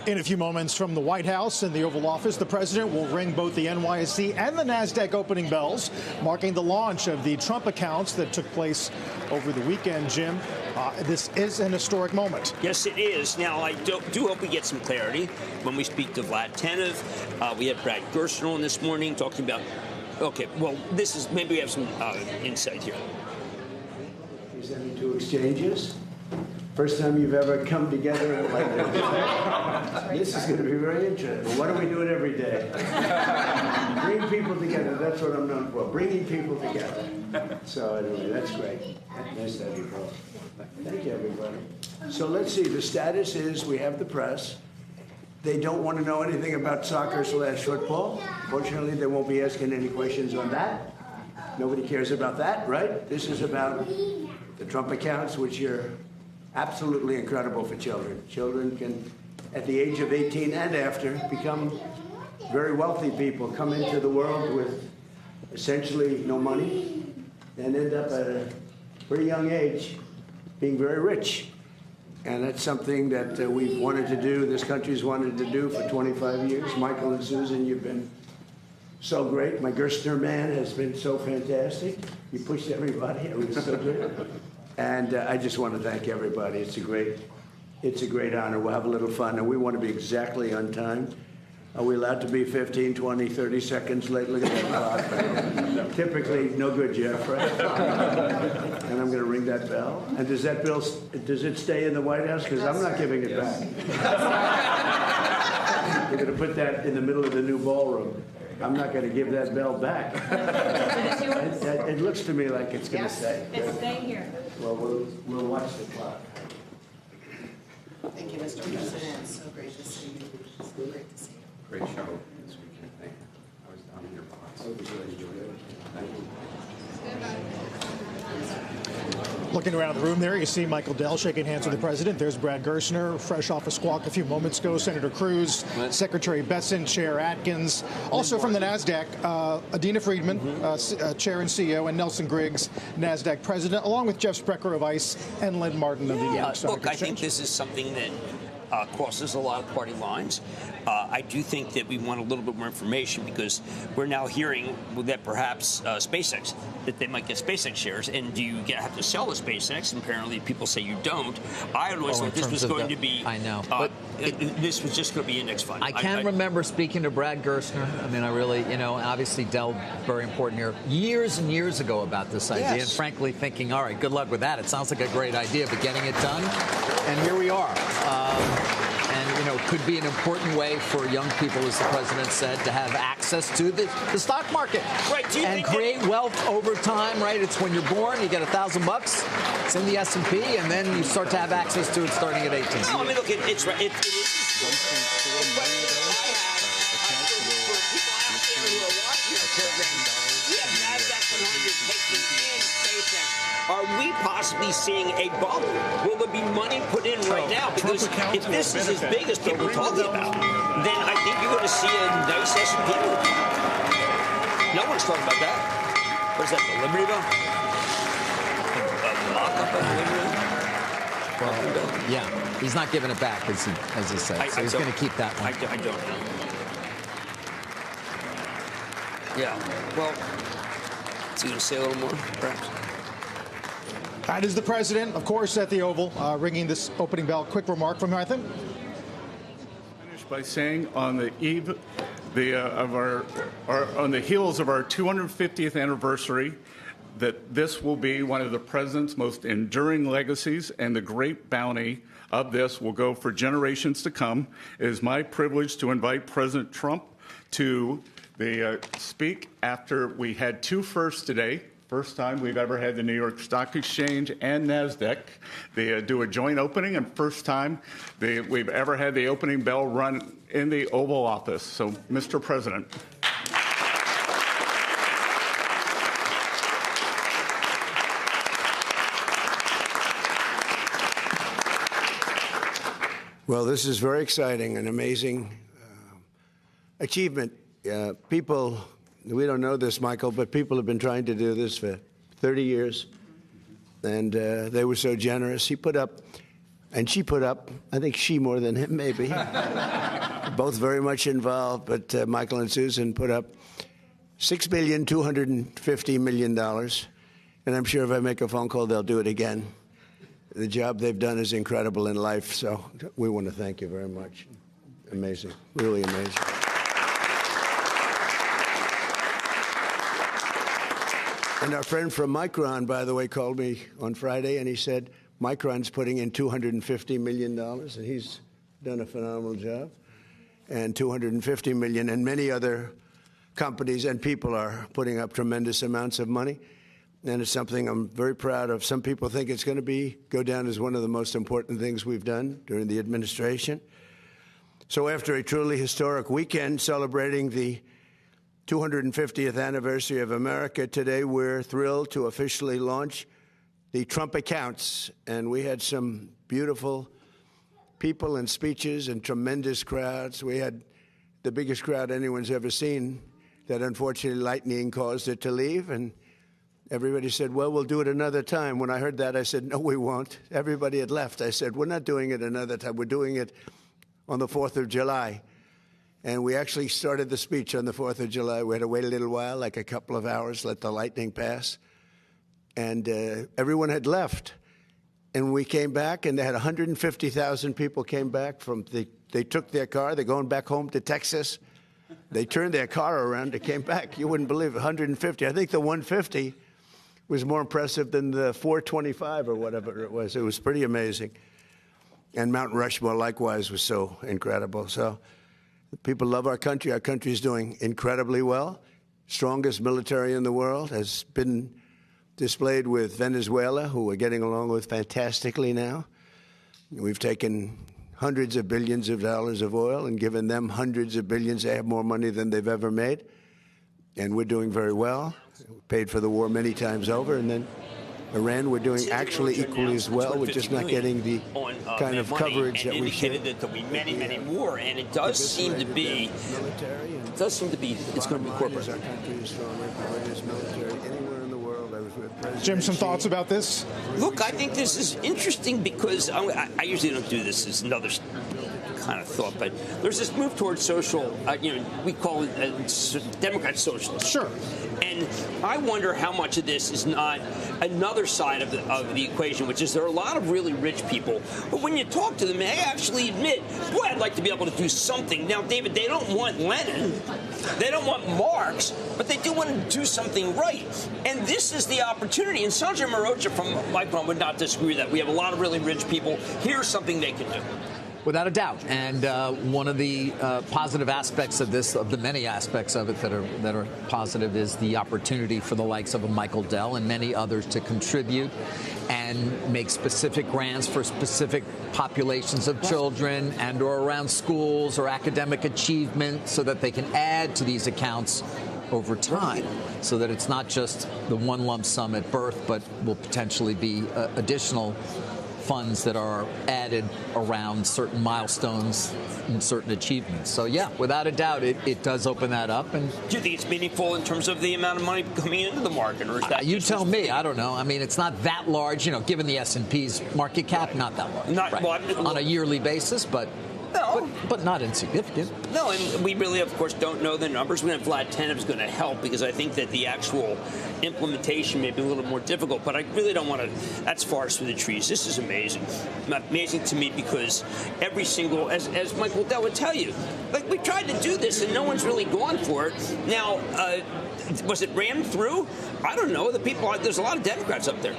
In a few moments from the White House and the Oval Office, the president will ring both the NYSE and the Nasdaq opening bells, marking the launch of the Trump accounts that took place over the weekend. Jim, this is an historic moment. Yes, it is. Now, I do hope we get some clarity when we speak to Vlad Tenev. We had Brad Gerstner on this morning talking about, okay, well, this is, maybe we have some insight here. Presenting two exchanges. First time you've ever come together like this. This is going to be very interesting. Why don't we do it every day? Bring people together. That's what I'm known for. Bringing people together. So anyway, that's great. Nice to have you both. Thank you, everybody. So let's see. The status is we have the press. They don't want to know anything about soccer/football. Fortunately, they won't be asking any questions on that. Nobody cares about that, right? This is about the Trump accounts, which are absolutely incredible for children. Children can, at the age of 18 and after, become very wealthy people, come into the world with essentially no money, and end up at a pretty young age being very rich. And that's something that we've wanted to do, this country's wanted to do for 25 years. Michael and Susan, you've been so great. My Gerstner man has been so fantastic. He pushed everybody. It was so good. And I just want to thank everybody. It's a great honor. We'll have a little fun. And we want to be exactly on time. Are we allowed to be 15, 20, 30 seconds late? Look at that clock. Typically, no good, Jeff, right? And I'm going to ring that bell. And does it stay in the White House? Because I'm not giving it back. We're going to put that in the middle of the new ballroom. I'm not going to give that bell back. It looks to me like it's going to stay. It's staying here. Well, we'll watch the clock. Thank you, Mr. President. So great to see you. So great to see you. Great show this weekend. Thank you. I was down in your box. I was really enjoying it. Thank you. Looking around the room there, you see Michael Dell shaking hands with the president. There's Brad Gerstner, fresh off a squawk a few moments ago. Senator Cruz, Secretary Besson, Chair Atkins. Also from the NASDAQ, Adina Friedman, Chair and CEO, and Nelson Griggs, NASDAQ President, along with Jeff Sprecher of ICE and Len Martin of the New York Stock Look, Exchange. I think this is something that crosses a lot of party lines. I do think that we want a little bit more information because we're now hearing that perhaps SpaceX, that they might get SpaceX shares. And do you have to sell the SpaceX? And apparently people say you don't. I always thought this was going to be. I know. But this was just going to be index fund. I can remember speaking to Brad Gerstner. I mean, I really, obviously Dell, very important here, years and years ago about this idea. And frankly thinking, all right, good luck with that. It sounds like a great idea, but getting it done. And here we are. And, could be an important way for young people, as the president said, to have access to the stock market. Right. And create wealth over time, right? It's when you're born, you get $1,000. It's in the S&P, and then you start to have access to it starting at 18. No, I mean, look, it's right. Are we possibly seeing a bubble? Will there be money put in right now? Because if this is as big as people are talking about, then I think you're going to see a nice S&P. No one's talking about that. What is that, the Liberty Bell? A mock-up of the Liberty Bell? Well, yeah. He's not giving it back, as he said. So he's going to keep that one. I don't know. Yeah. Well, is he going to say a little more, perhaps? That is the president, of course, at the Oval, ringing this opening bell. Quick remark from him, I think. Finish by saying, on the eve on the heels of our 250th anniversary, that this will be one of the president's most enduring legacies, and the great bounty of this will go for generations to come. It is my privilege to invite President Trump to speak after we had two firsts today. First time we've ever had the New York Stock Exchange and NASDAQ. They do a joint opening, and first time we've ever had the opening bell run in the Oval Office. So, Mr. President. Well, this is very exciting, an amazing achievement. People, we don't know this, Michael, but people have been trying to do this for 30 years, and they were so generous. He put up And she put up, I think she more than him, maybe. Both very much involved, but Michael and Susan put up $6,250 million. And I'm sure if I make a phone call, they'll do it again. The job they've done is incredible in life, so we want to thank you very much. Amazing, really amazing. And our friend from Micron, by the way, called me on Friday, and he said, Micron's putting in $250 million, and he's done a phenomenal job. And $250 million, and many other companies and people are putting up tremendous amounts of money. And it's something I'm very proud of. Some people think it's going to go down as one of the most important things we've done during the administration. So after a truly historic weekend celebrating the 250th anniversary of America, today we're thrilled to officially launch the Trump accounts. And we had some beautiful people and speeches and tremendous crowds. We had the biggest crowd anyone's ever seen that unfortunately lightning caused it to leave. And everybody said, well, we'll do it another time. When I heard that, I said, no, we won't. Everybody had left. I said, we're not doing it another time. We're doing it on the 4th of July. And we actually started the speech on the 4th of July. We had to wait a little while, like a couple of hours, let the lightning pass. And everyone had left. And we came back, and they had 150,000 people came back they took their car. They're going back home to Texas. They turned their car around. They came back. You wouldn't believe it, 150. I think the 150 was more impressive than the 425 or whatever it was. It was pretty amazing. And Mount Rushmore, likewise, was so incredible. So people love our country. Our country is doing incredibly well. Strongest military in the world has been displayed with Venezuela, who we're getting along with fantastically now. We've taken hundreds of billions of dollars of oil and given them hundreds of billions. They have more money than they've ever made. And we're doing very well. We paid for the war many times over. And then Iran, we're doing actually equally as well. We're just not getting the kind of coverage that we should. Indicated that there'll be many, many more, and it does seem to be. It does seem to be. It's going to be corporate. Our country is stronger. There's military anywhere in the world. I was with President Jim, some thoughts about this? Look, I think this is interesting because I usually don't do this as another kind of thought, but there's this move towards social, we call it Democrat socialism. Sure. And I wonder how much of this is not another side of the equation, which is there are a lot of really rich people, but when you talk to them, they actually admit, boy, I'd like to be able to do something. Now, David, they don't want Lenin, they don't want Marx, but they do want to do something right. And this is the opportunity. And Sanjay Mehrotra from Micron would not disagree with that. We have a lot of really rich people. Here's something they can do. Without a doubt. And one of the positive aspects of this, of the many aspects of it that are positive, is the opportunity for the likes of a Michael Dell and many others to contribute and make specific grants for specific populations of children and or around schools or academic achievement so that they can add to these accounts over time, so that it's not just the one lump sum at birth, but will potentially be additional funds that are added around certain milestones and certain achievements. So, yeah, without a doubt, it does open that up. And do you think it's meaningful in terms of the amount of money coming into the market, or is that you tell me? I don't know. I mean, it's not that large, given the S&P's market cap, not that large. Not, right. Well, on a yearly basis, but. No. But not insignificant. No, and we really, of course, don't know the numbers. We have Vlad Tenev's going to help because I think that the actual implementation may be a little more difficult, but I really don't want to. That's forest through the trees. This is amazing. Amazing to me because every single, as Michael Dell would tell you, like we tried to do this and no one's really gone for it. Now, was it rammed through? I don't know. There's a lot of Democrats up there.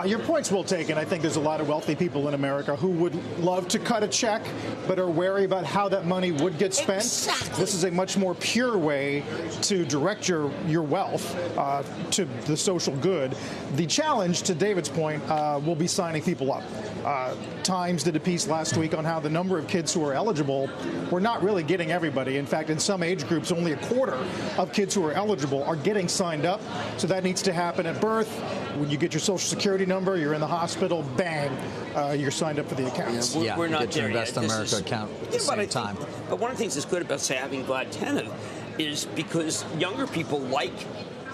Your point's well taken. I think there's a lot of wealthy people in America who would love to cut a check, but are wary about how that money would get spent. Exactly. This is a much more pure way to direct your wealth to the social good. The challenge, to David's point, will be signing people up. Times did a piece last week on how the number of kids who are eligible, we're not really getting everybody. In fact, in some age groups, only a quarter of kids who are eligible are getting signed up. So that needs to happen at birth. When you get your Social Security number, you're in the hospital, bang, you're signed up for the accounts. Yeah, we're not get your there Invest yet. America account at the same time. But one of the things that's good about, say, having Vlad Tenev is because younger people like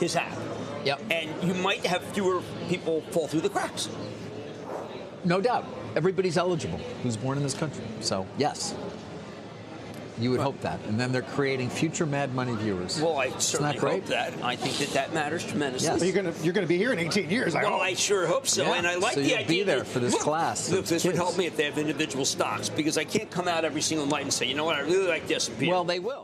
his app. Yep. And you might have fewer people fall through the cracks. No doubt. everybody's eligible who's born in this country. So, yes. You would hope that. And then they're creating future Mad Money viewers. Well, I certainly hope that. I think that matters tremendously. Yes. But you're going to be here in 18 years, I hope. Well, I sure hope so. Yeah. And I like so the idea. Be there for this class. Look, this would help me if they have individual stocks, because I can't come out every single night and say, you know what, I really like the S&P. Well, they will.